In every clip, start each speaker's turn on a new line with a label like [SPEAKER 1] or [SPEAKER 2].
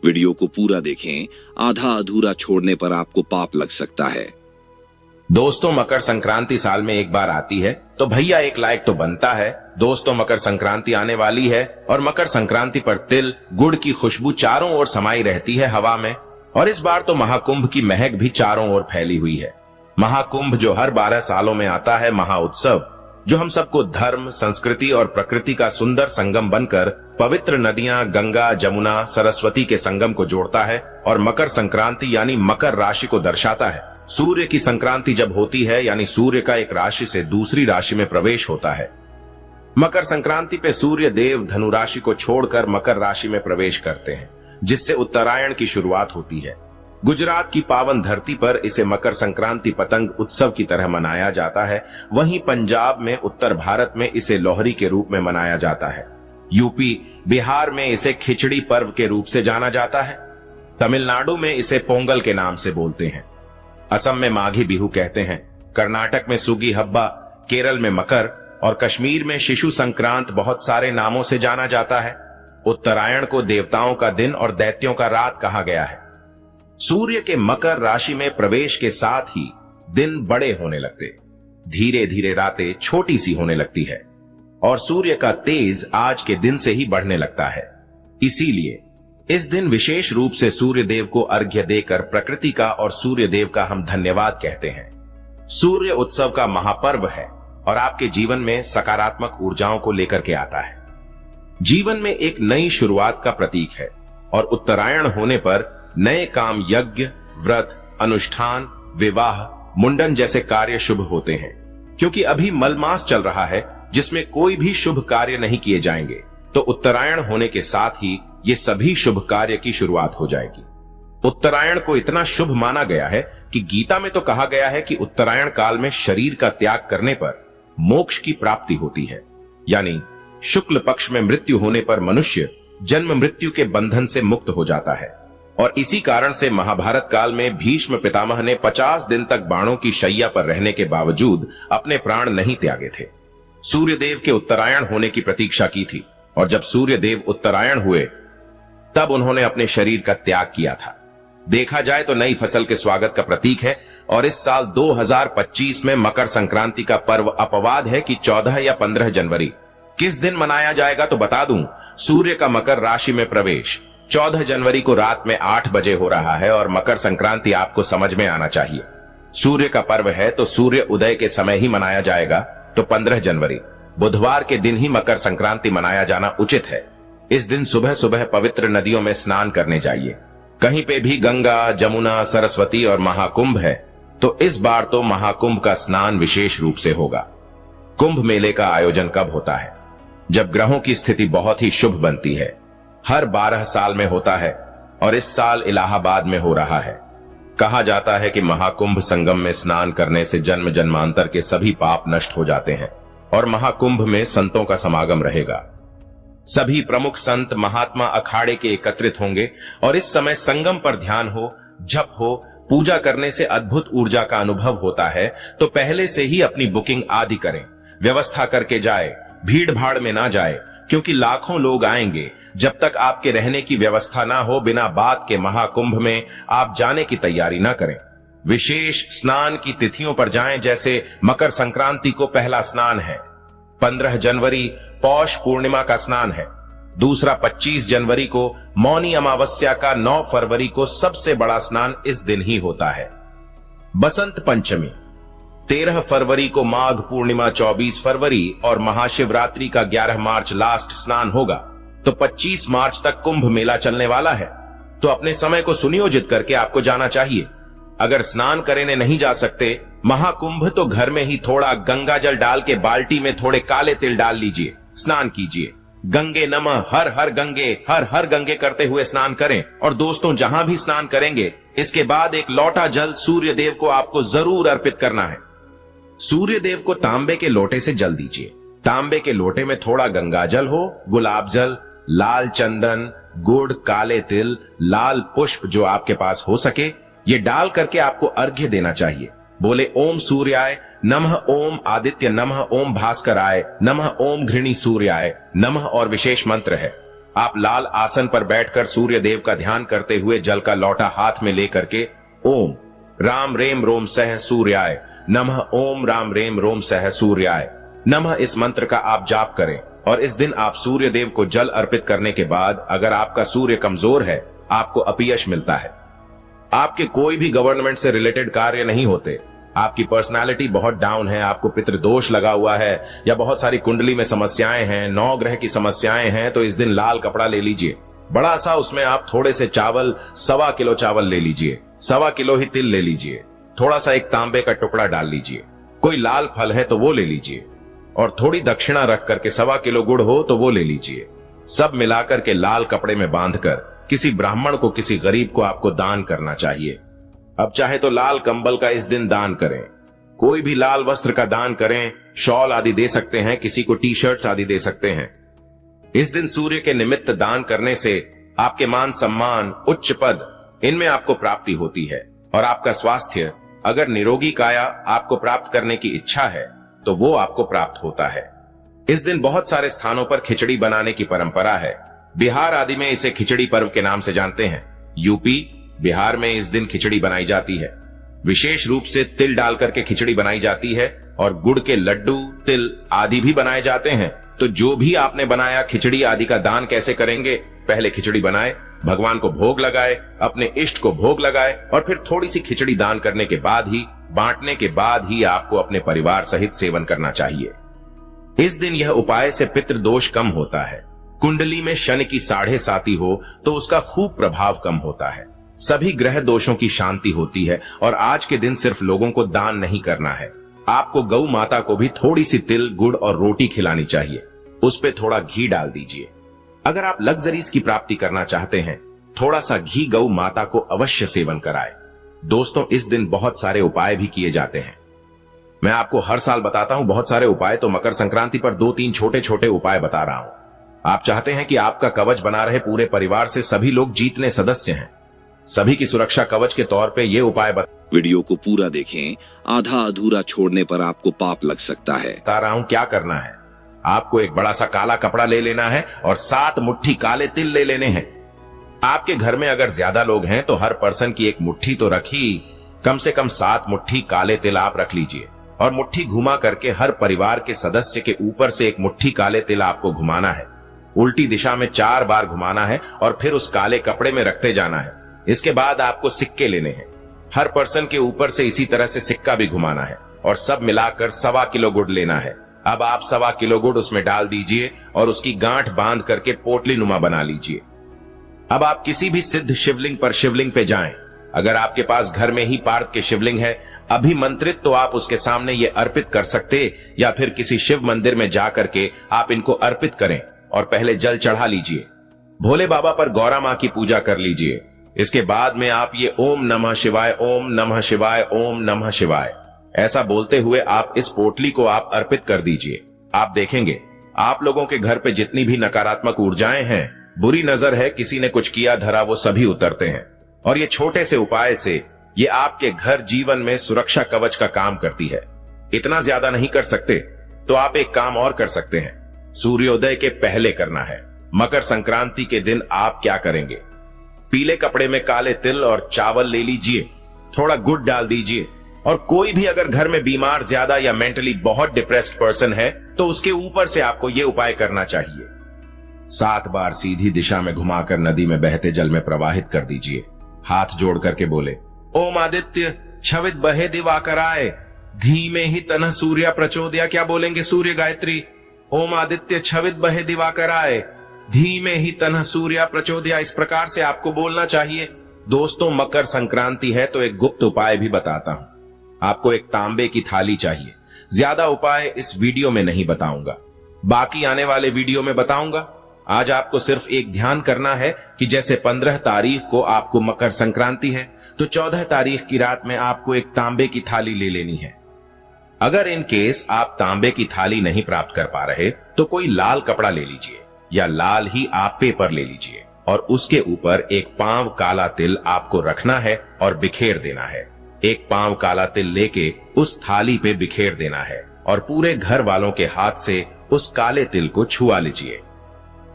[SPEAKER 1] Video को पूरा देखें, आधा अधूरा छोड़ने पर आपको पाप लग सकता है।
[SPEAKER 2] दोस्तों, मकर संक्रांति साल में एक बार आती है, तो भैया एक लाइक तो बनता है। दोस्तों, मकर संक्रांति आने वाली है और मकर संक्रांति पर तिल गुड़ की खुशबू चारों ओर समाई रहती है हवा में। और इस बार तो महाकुंभ की महक भी चारों ओर फैली हुई है। महाकुंभ जो हर 12 सालों में आता है, महाउत्सव जो हम सबको धर्म, संस्कृति और प्रकृति का सुंदर संगम बनकर पवित्र नदियां गंगा, जमुना, सरस्वती के संगम को जोड़ता है और मकर संक्रांति यानी मकर राशि को दर्शाता है। सूर्य की संक्रांति जब होती है यानी सूर्य का एक राशि से दूसरी राशि में प्रवेश होता है। मकर संक्रांति पे सूर्य देव धनु राशि को छोड़कर मकर राशि में प्रवेश करते हैं, जिससे उत्तरायण की शुरुआत होती है। गुजरात की पावन धरती पर इसे मकर संक्रांति पतंग उत्सव की तरह मनाया जाता है। वहीं पंजाब में, उत्तर भारत में इसे लोहरी के रूप में मनाया जाता है। यूपी, बिहार में इसे खिचड़ी पर्व के रूप से जाना जाता है। तमिलनाडु में इसे पोंगल के नाम से बोलते हैं। असम में माघी बिहू कहते हैं। कर्नाटक में सुगी हब्बा, केरल में मकर और कश्मीर में शिशु संक्रांत बहुत सारे नामों से जाना जाता है। उत्तरायण को देवताओं का दिन और दैत्यों का रात कहा गया है। सूर्य के मकर राशि में प्रवेश के साथ ही दिन बड़े होने लगते, धीरे धीरे रातें छोटी सी होने लगती है और सूर्य का तेज आज के दिन से ही बढ़ने लगता है। इसीलिए इस दिन विशेष रूप से सूर्य देव को अर्घ्य देकर प्रकृति का और सूर्य देव का हम धन्यवाद कहते हैं। सूर्य उत्सव का महापर्व है और आपके जीवन में सकारात्मक ऊर्जाओं को लेकर के आता है। जीवन में एक नई शुरुआत का प्रतीक है और उत्तरायण होने पर नए काम, यज्ञ, व्रत, अनुष्ठान, विवाह, मुंडन जैसे कार्य शुभ होते हैं। क्योंकि अभी मलमास चल रहा है जिसमें कोई भी शुभ कार्य नहीं किए जाएंगे, तो उत्तरायण होने के साथ ही ये सभी शुभ कार्य की शुरुआत हो जाएगी। उत्तरायण को इतना शुभ माना गया है कि गीता में तो कहा गया है कि उत्तरायण काल में शरीर का त्याग करने पर मोक्ष की प्राप्ति होती है। यानी शुक्ल पक्ष में मृत्यु होने पर मनुष्य जन्म मृत्यु के बंधन से मुक्त हो जाता है। और इसी कारण से महाभारत काल में भीष्म पितामह ने 50 दिन तक बाणों की शैया पर रहने के बावजूद अपने प्राण नहीं त्यागे थे। सूर्यदेव के उत्तरायण होने की प्रतीक्षा की थी और जब सूर्यदेव उत्तरायण हुए तब उन्होंने अपने शरीर का त्याग किया था। देखा जाए तो नई फसल के स्वागत का प्रतीक है और इस साल 2025 में मकर संक्रांति का पर्व अपवाद है कि 14 या 15 जनवरी। किस दिन मनाया जाएगा तो बता दूं, सूर्य का मकर राशि में प्रवेश 14 जनवरी को रात में 8 बजे हो रहा है और मकर संक्रांति आपको समझ में आना चाहिए। सूर्य का पर्व है तो सूर्य उदय के समय ही मनाया जाएगा, तो 15 जनवरी बुधवार के दिन ही मकर संक्रांति मनाया जाना उचित है। इस दिन सुबह सुबह पवित्र नदियों में स्नान करने जाइए। कहीं पे भी गंगा, जमुना, सरस्वती और महाकुंभ है, तो इस बार तो महाकुंभ का स्नान विशेष रूप से होगा। कुंभ मेले का आयोजन कब होता है? जब ग्रहों की स्थिति बहुत ही शुभ बनती है। हर 12 साल में होता है और इस साल इलाहाबाद में हो रहा है। कहा जाता है कि महाकुंभ संगम में स्नान करने से जन्म जन्मांतर के सभी पाप नष्ट हो जाते हैं और महाकुंभ में संतों का समागम रहेगा। सभी प्रमुख संत महात्मा अखाड़े के एकत्रित होंगे और इस समय संगम पर ध्यान हो, जप हो, पूजा करने से अद्भुत ऊर्जा का अनुभव होता है। तो पहले से ही अपनी बुकिंग आदि करें, व्यवस्था करके जाए, भीड़ भाड़ में ना जाए, क्योंकि लाखों लोग आएंगे। जब तक आपके रहने की व्यवस्था ना हो, बिना बात के महाकुंभ में आप जाने की तैयारी ना करें। विशेष स्नान की तिथियों पर जाएं, जैसे मकर संक्रांति को पहला स्नान है, 15 जनवरी पौष पूर्णिमा का स्नान है, दूसरा 25 जनवरी को मौनी अमावस्या का, 9 फरवरी को सबसे बड़ा स्नान इस दिन ही होता है। बसंत पंचमी 13 फरवरी को, माघ पूर्णिमा 24 फरवरी और महाशिवरात्रि का 11 मार्च लास्ट स्नान होगा। तो 25 मार्च तक कुंभ मेला चलने वाला है, तो अपने समय को सुनियोजित करके आपको जाना चाहिए। अगर स्नान करने नहीं जा सकते महाकुंभ, तो घर में ही थोड़ा गंगा जल डाल के बाल्टी में थोड़े काले तिल डाल लीजिए, स्नान कीजिए। गंगे नमः, हर हर गंगे, हर हर गंगे करते हुए स्नान करें। और दोस्तों, जहां भी स्नान करेंगे इसके बाद एक लोटा जल सूर्य देव को आपको जरूर अर्पित करना है। सूर्य देव को तांबे के लोटे से जल दीजिए। तांबे के लोटे में थोड़ा गंगा जल हो, गुलाब जल, लाल चंदन, गुड़, काले तिल, लाल पुष्प जो आपके पास हो सके, ये डाल करके आपको अर्घ्य देना चाहिए। बोले ओम सूर्याय नमः, ओम आदित्य नमः, ओम भास्कराय नमः, ओम घृणी सूर्याय नमः और विशेष मंत्र है। आप लाल आसन पर बैठकर सूर्य देव का ध्यान करते हुए जल का लौटा हाथ में लेकर के ओम राम रेम रोम सह सूर्याय नमः, ओम राम रेम रोम सह सूर्याय नमः इस मंत्र का आप जाप करें। और इस दिन आप सूर्य देव को जल अर्पित करने के बाद अगर आपका सूर्य कमजोर है, आपको अपयश मिलता है, आपके कोई भी गवर्नमेंट से रिलेटेड कार्य नहीं होते, आपकी पर्सनालिटी बहुत डाउन है, आपको पितृदोष लगा हुआ है या बहुत सारी कुंडली में समस्याएं हैं, 9 ग्रह की समस्याएं हैं, तो इस दिन लाल कपड़ा ले लीजिए, बड़ा सा उसमें आप थोड़े से चावल, 1.25 किलो चावल ले लीजिए, 1.25 किलो ही तिल ले लीजिए, थोड़ा सा एक तांबे का टुकड़ा डाल लीजिए, कोई लाल फल है तो वो ले लीजिए, और थोड़ी दक्षिणा रख करके 1.25 किलो गुड़ हो तो वो ले लीजिए। सब मिलाकर के लाल कपड़े में बांधकर किसी ब्राह्मण को, किसी गरीब को आपको दान करना चाहिए। अब चाहे तो लाल कंबल का इस दिन दान करें, कोई भी लाल वस्त्र का दान करें, शॉल आदि दे सकते हैं, किसी को टी शर्ट्स आदि दे सकते हैं। इस दिन सूर्य के निमित्त दान करने से आपके मान सम्मान, उच्च पद, इनमें आपको प्राप्ति होती है, और आपका स्वास्थ्य, अगर निरोगी काया आपको प्राप्त करने की इच्छा है तो वो आपको प्राप्त होता है। इस दिन बहुत सारे स्थानों पर खिचड़ी बनाने की परंपरा है। बिहार आदि में इसे खिचड़ी पर्व के नाम से जानते हैं। यूपी, बिहार में इस दिन खिचड़ी बनाई जाती है। विशेष रूप से तिल डालकर के खिचड़ी बनाई जाती है, और गुड़ के लड्डू, तिल आदि भी बनाए जाते हैं। तो जो भी आपने बनाया, खिचड़ी आदि का दान कैसे करेंगे? पहले खिचड़ी बनाए, भगवान को भोग लगाए, अपने इष्ट को भोग लगाए, और फिर थोड़ी सी खिचड़ी दान करने के बाद ही, बांटने के बाद ही आपको अपने परिवार सहित सेवन करना चाहिए। इस दिन यह उपाय से पितृदोष कम होता है। कुंडली में शनि की 7.5 हो तो उसका खूब प्रभाव कम होता है। सभी ग्रह दोषों की शांति होती है। और आज के दिन सिर्फ लोगों को दान नहीं करना है, आपको गौ माता को भी थोड़ी सी तिल, गुड़ और रोटी खिलानी चाहिए। उस पे थोड़ा घी डाल दीजिए। अगर आप लग्जरीज की प्राप्ति करना चाहते हैं, थोड़ा सा घी गौ माता को अवश्य सेवन कराए। दोस्तों, इस दिन बहुत सारे उपाय भी किए जाते हैं। मैं आपको हर साल बताता हूं बहुत सारे उपाय, तो मकर संक्रांति पर 2-3 छोटे छोटे उपाय बता रहा हूं। आप चाहते हैं कि आपका कवच बना रहे पूरे परिवार से, सभी लोग जीतने सदस्य हैं, सभी की सुरक्षा कवच के तौर पे ये उपाय
[SPEAKER 1] वीडियो को पूरा देखें, आधा अधूरा छोड़ने पर आपको पाप लग सकता है।
[SPEAKER 2] बता रहा हूं। क्या करना है, आपको एक बड़ा सा काला कपड़ा ले लेना है और 7 मुट्ठी काले तिल ले लेने हैं। आपके घर में अगर ज्यादा लोग हैं तो हर पर्सन की एक मुट्ठी तो रखी, कम से कम 7 मुट्ठी काले तिल आप रख लीजिए, और मुट्ठी घुमा करके हर परिवार के सदस्य के ऊपर से एक मुट्ठी काले तिल आपको घुमाना है। उल्टी दिशा में 4 बार घुमाना है और फिर उस काले कपड़े में रखते जाना है। इसके बाद आपको सिक्के लेने हैं, हर पर्सन के ऊपर से इसी तरह से सिक्का भी घुमाना है, और सब मिलाकर 1.25 किलो गुड़ लेना है। अब आप 1.25 किलो गुड़ उसमें डाल दीजिए और उसकी गांठ बांध करके पोटली नुमा बना लीजिए। अब आप किसी भी सिद्ध शिवलिंग पर शिवलिंग पे जाएं। अगर आपके पास घर में ही पार्थ के शिवलिंग है अभिमंत्रित, तो आप उसके सामने ये अर्पित कर सकते, या फिर किसी शिव मंदिर में जाकर के आप इनको अर्पित करें और पहले जल चढ़ा लीजिए। भोले बाबा पर गौरा माँ की पूजा कर लीजिए। इसके बाद में आप ये ओम नमः शिवाय, ओम नमः शिवाय, ओम नमः शिवाय ऐसा बोलते हुए आप इस पोटली को आप अर्पित कर दीजिए। आप देखेंगे आप लोगों के घर पे जितनी भी नकारात्मक ऊर्जाएं हैं, बुरी नजर है, किसी ने कुछ किया धरा, वो सभी उतरते हैं। और ये छोटे से उपाय से ये आपके घर जीवन में सुरक्षा कवच का काम करती है। इतना ज्यादा नहीं कर सकते तो आप एक काम और कर सकते हैं, सूर्योदय के पहले करना है। मकर संक्रांति के दिन आप क्या करेंगे, पीले कपड़े में काले तिल और चावल ले लीजिए, थोड़ा गुड़ डाल दीजिए, और कोई भी अगर घर में बीमार ज्यादा या मेंटली बहुत डिप्रेस्ड पर्सन है तो उसके ऊपर से आपको यह उपाय करना चाहिए। 7 बार सीधी दिशा में घुमाकर नदी में बहते जल में प्रवाहित कर दीजिए। हाथ जोड़ करके बोले, ओम आदित्य छवित बहे दिवाकराय धीमे ही तनः सूर्य प्रचोदया। क्या बोलेंगे? सूर्य गायत्री। ओम आदित्य छवित बहे दिवाकराय धीमे ही तनः सूर्य प्रचोदया। इस प्रकार से आपको बोलना चाहिए। दोस्तों, मकर संक्रांति है तो एक गुप्त उपाय भी बताता हूं। आपको एक तांबे की थाली चाहिए। ज्यादा उपाय इस वीडियो में नहीं बताऊंगा, बाकी आने वाले वीडियो में बताऊंगा। आज आपको सिर्फ एक ध्यान करना है कि जैसे 15 तारीख को आपको मकर संक्रांति है तो 14 तारीख की रात में आपको एक तांबे की थाली ले लेनी है। अगर इन केस आप तांबे की थाली नहीं प्राप्त कर पा रहे तो कोई लाल कपड़ा ले लीजिए, या लाल ही आप पेपर ले लीजिए, और उसके ऊपर एक पांव काला तिल आपको रखना है और बिखेर देना है। एक पांव काला तिल लेके उस थाली पे बिखेर देना है और पूरे घर वालों के हाथ से उस काले तिल को छुआ लीजिए।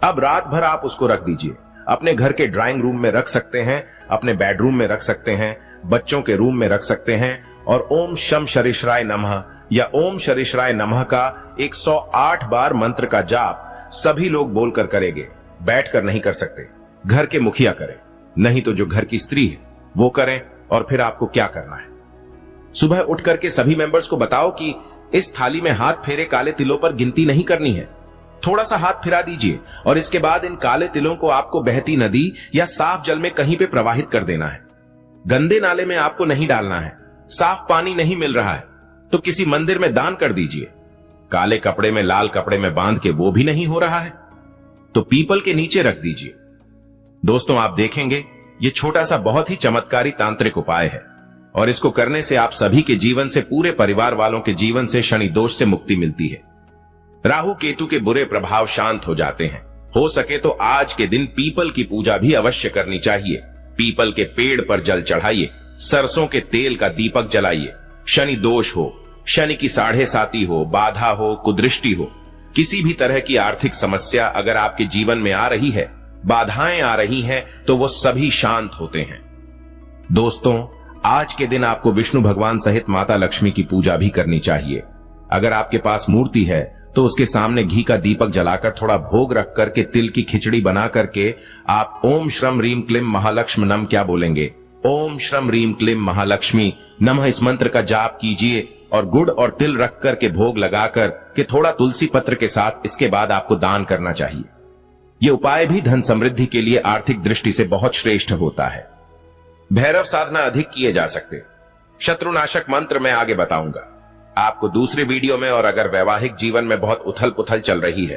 [SPEAKER 2] अब रात भर आप उसको रख दीजिए। अपने घर के ड्राइंग रूम में रख सकते हैं, अपने बेडरूम में रख सकते हैं, बच्चों के रूम में रख सकते हैं। और ओम शम शरीशराय नमः या ओम शरीशराय नमः का 108 बार मंत्र का जाप सभी लोग बोलकर करेंगे। बैठकर नहीं कर सकते, घर के मुखिया करें, नहीं तो जो घर की स्त्री है वो करें। और फिर आपको क्या करना है, सुबह उठ करके सभी मेंबर्स को बताओ कि इस थाली में हाथ फेरे काले तिलों पर गिनती नहीं करनी है। थोड़ा सा हाथ फिरा दीजिए और इसके बाद इन काले तिलों को आपको बहती नदी या साफ जल में कहीं पे प्रवाहित कर देना है। गंदे नाले में आपको नहीं डालना है। साफ पानी नहीं मिल रहा है तो किसी मंदिर में दान कर दीजिए। काले कपड़े में लाल कपड़े में बांध के वो भी नहीं हो रहा है तो पीपल के नीचे रख दीजिए। दोस्तों, आप देखेंगे ये छोटा सा बहुत ही चमत्कारी तांत्रिक उपाय है और इसको करने से आप सभी के जीवन से, पूरे परिवार वालों के जीवन से शनि दोष से मुक्ति मिलती है। राहु केतु के बुरे प्रभाव शांत हो जाते हैं। हो सके तो आज के दिन पीपल की पूजा भी अवश्य करनी चाहिए। पीपल के पेड़ पर जल चढ़ाइए, सरसों के तेल का दीपक जलाइए। शनि दोष हो, शनि की 7.5 हो, बाधा हो, कुदृष्टि हो, किसी भी तरह की आर्थिक समस्या अगर आपके जीवन में आ रही है, बाधाएं आ रही हैं, तो वो सभी शांत होते हैं। दोस्तों, आज के दिन आपको विष्णु भगवान सहित माता लक्ष्मी की पूजा भी करनी चाहिए। अगर आपके पास मूर्ति है तो उसके सामने घी का दीपक जलाकर थोड़ा भोग रख करके तिल की खिचड़ी बना करके आप ओम श्रम रीम क्लीम महालक्ष्मी नम क्या बोलेंगे, ओम श्रम रीम क्लीम महालक्ष्मी नमः, इस मंत्र का जाप कीजिए और गुड़ और तिल रख करके भोग लगाकर के थोड़ा तुलसी पत्र के साथ इसके बाद आपको दान करना चाहिए। ये उपाय भी धन समृद्धि के लिए आर्थिक दृष्टि से बहुत श्रेष्ठ होता है। भैरव साधना अधिक किए जा सकते। शत्रुनाशक मंत्र मैं आगे बताऊंगा आपको दूसरे वीडियो में। और अगर वैवाहिक जीवन में बहुत उथल पुथल चल रही है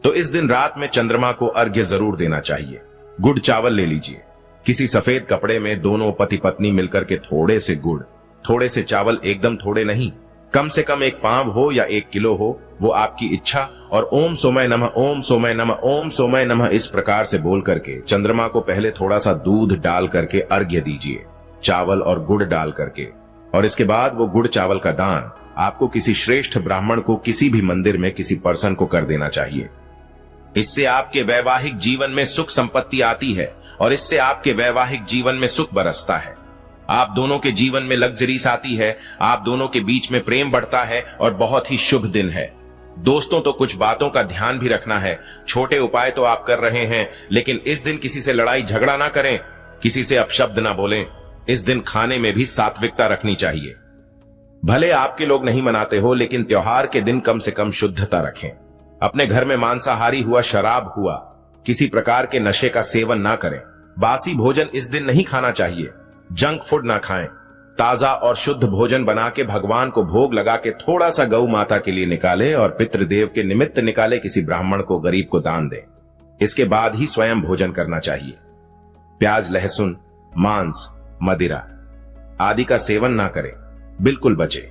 [SPEAKER 2] तो इस दिन रात में चंद्रमा को अर्घ्य जरूर देना चाहिए। गुड़ चावल ले लीजिए, किसी सफेद कपड़े में दोनों पति पत्नी मिलकर के थोड़े से गुड़, थोड़े से चावल, एकदम थोड़े नहीं, कम से कम 1 पाव हो या 1 किलो हो, वो आपकी इच्छा, और ओम सोमय नमः, ओम सोमय नमः, ओम सोमय नमः इस प्रकार से बोल करके चंद्रमा को पहले थोड़ा सा दूध डाल करके अर्घ्य दीजिए, चावल और गुड़ डाल करके। और इसके बाद वो गुड़ चावल का दान आपको किसी श्रेष्ठ ब्राह्मण को किसी भी मंदिर में किसी पर्सन को कर देना चाहिए। इससे आपके वैवाहिक जीवन में सुख संपत्ति आती है और इससे आपके वैवाहिक जीवन में सुख बरसता है। आप दोनों के जीवन में लग्जरीज आती है, आप दोनों के बीच में प्रेम बढ़ता है और बहुत ही शुभ दिन है। दोस्तों, तो कुछ बातों का ध्यान भी रखना है। छोटे उपाय तो आप कर रहे हैं, लेकिन इस दिन किसी से लड़ाई झगड़ा ना करें, किसी से अपशब्द ना बोलें। इस दिन खाने में भी सात्विकता रखनी चाहिए। भले आपके लोग नहीं मनाते हो, लेकिन त्योहार के दिन कम से कम शुद्धता रखें। अपने घर में मांसाहारी हुआ, शराब हुआ, किसी प्रकार के नशे का सेवन ना करें। बासी भोजन इस दिन नहीं खाना चाहिए। जंक फूड ना खाएं। ताजा और शुद्ध भोजन बना के भगवान को भोग लगा के थोड़ा सा गौ माता के लिए निकाले और पितृदेव के निमित्त निकाले, किसी ब्राह्मण को, गरीब को दान दें। इसके बाद ही स्वयं भोजन करना चाहिए। प्याज, लहसुन, मांस, मदिरा आदि का सेवन ना करें, बिल्कुल बचे।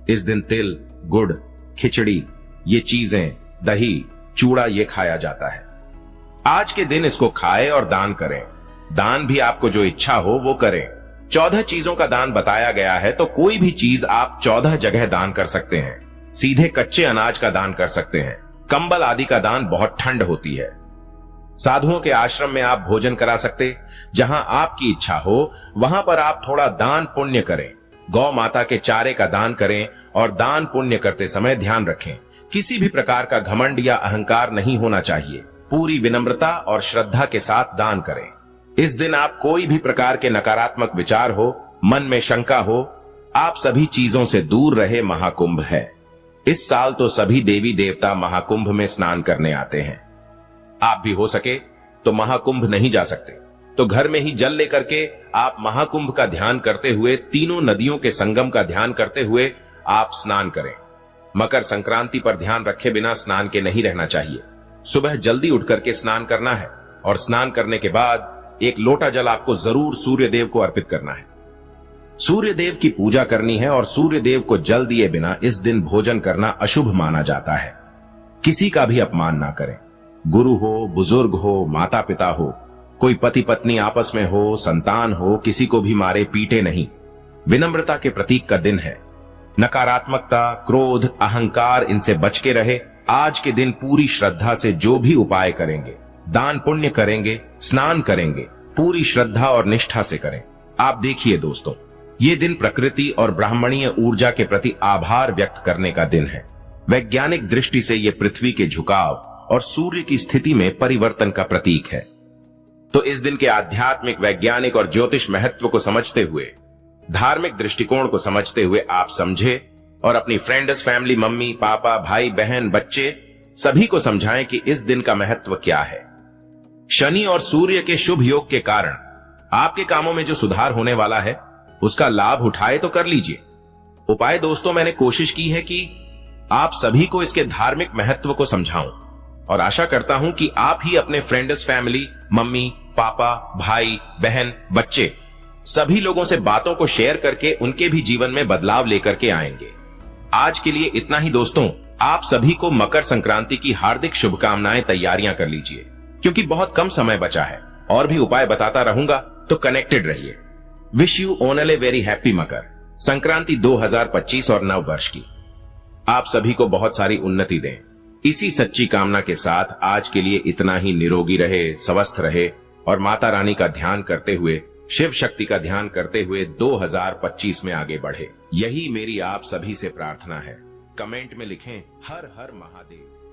[SPEAKER 2] इस दिन तिल, गुड़, खिचड़ी, ये चीजें, दही, चूड़ा, ये खाया जाता है। आज के दिन इसको खाएं और दान करें। दान भी आपको जो इच्छा हो वो करें। 14 चीजों का दान बताया गया है, तो कोई भी चीज आप 14 जगह दान कर सकते हैं। सीधे कच्चे अनाज का दान कर सकते हैं। कंबल आदि का दान, बहुत ठंड होती है। साधुओं के आश्रम में आप भोजन करा सकते। जहां आपकी इच्छा हो वहां पर आप थोड़ा दान पुण्य करें। गौ माता के चारे का दान करें और दान पुण्य करते समय ध्यान रखें, किसी भी प्रकार का घमंड या अहंकार नहीं होना चाहिए। पूरी विनम्रता और श्रद्धा के साथ दान करें। इस दिन आप कोई भी प्रकार के नकारात्मक विचार हो, मन में शंका हो, आप सभी चीजों से दूर रहे। महाकुंभ है इस साल, तो सभी देवी देवता महाकुंभ में स्नान करने आते हैं। आप भी हो सके तो महाकुंभ नहीं जा सकते तो घर में ही जल लेकर के आप महाकुंभ का ध्यान करते हुए, तीनों नदियों के संगम का ध्यान करते हुए आप स्नान करें। मकर संक्रांति पर ध्यान रखे बिना स्नान के नहीं रहना चाहिए। सुबह जल्दी उठ करके स्नान करना है और स्नान करने के बाद 1 लोटा जल आपको जरूर सूर्य देव को अर्पित करना है। सूर्य देव की पूजा करनी है और सूर्य देव को जल दिए बिना इस दिन भोजन करना अशुभ माना जाता है। किसी का भी अपमान ना करें। गुरु हो, बुजुर्ग हो, माता पिता हो, कोई पति पत्नी आपस में हो, संतान हो, किसी को भी मारे पीटे नहीं। विनम्रता के प्रतीक का दिन है। नकारात्मकता, क्रोध, अहंकार, इनसे बच के रहे आज के दिन पूरी श्रद्धा से जो भी उपाय करेंगे, दान पुण्य करेंगे, स्नान करेंगे, पूरी श्रद्धा और निष्ठा से करें। आप देखिए दोस्तों, ये दिन प्रकृति और ब्राह्मणीय ऊर्जा के प्रति आभार व्यक्त करने का दिन है। वैज्ञानिक दृष्टि से यह पृथ्वी के झुकाव और सूर्य की स्थिति में परिवर्तन का प्रतीक है। तो इस दिन के आध्यात्मिक, वैज्ञानिक और ज्योतिष महत्व को समझते हुए, धार्मिक दृष्टिकोण को समझते हुए आप समझे और अपनी फ्रेंड्स, फैमिली, मम्मी, पापा, भाई, बहन, बच्चे सभी को समझाएं कि इस दिन का महत्व क्या है। शनि और सूर्य के शुभ योग के कारण आपके कामों में जो सुधार होने वाला है, उसका लाभ उठाए तो कर लीजिए। उपाय दोस्तों मैंने कोशिश की है कि आप सभी को इसके धार्मिक महत्व को समझाऊं और आशा करता हूं कि आप ही अपने फ्रेंड्स, फैमिली, मम्मी, पापा, भाई, बहन, बच्चे सभी लोगों से बातों को शेयर करके उनके भी जीवन में बदलाव लेकर के आएंगे। आज के लिए इतना ही दोस्तों। आप सभी को मकर संक्रांति की हार्दिक शुभकामनाएं। तैयारियां कर लीजिए क्योंकि बहुत कम समय बचा है। और भी उपाय बताता रहूंगा, तो कनेक्टेड रहिए। Wish you only very happy Makar Sankranti 2025 और नव वर्ष की आप सभी को बहुत सारी उन्नति दें। इसी सच्ची कामना के साथ आज के लिए इतना ही। निरोगी रहे, स्वस्थ रहे और माता रानी का ध्यान करते हुए, शिव शक्ति का ध्यान करते हुए 2025 में आगे बढ़े। यही मेरी आप सभी से प्रार्थना है। कमेंट में लिखें हर हर महादेव।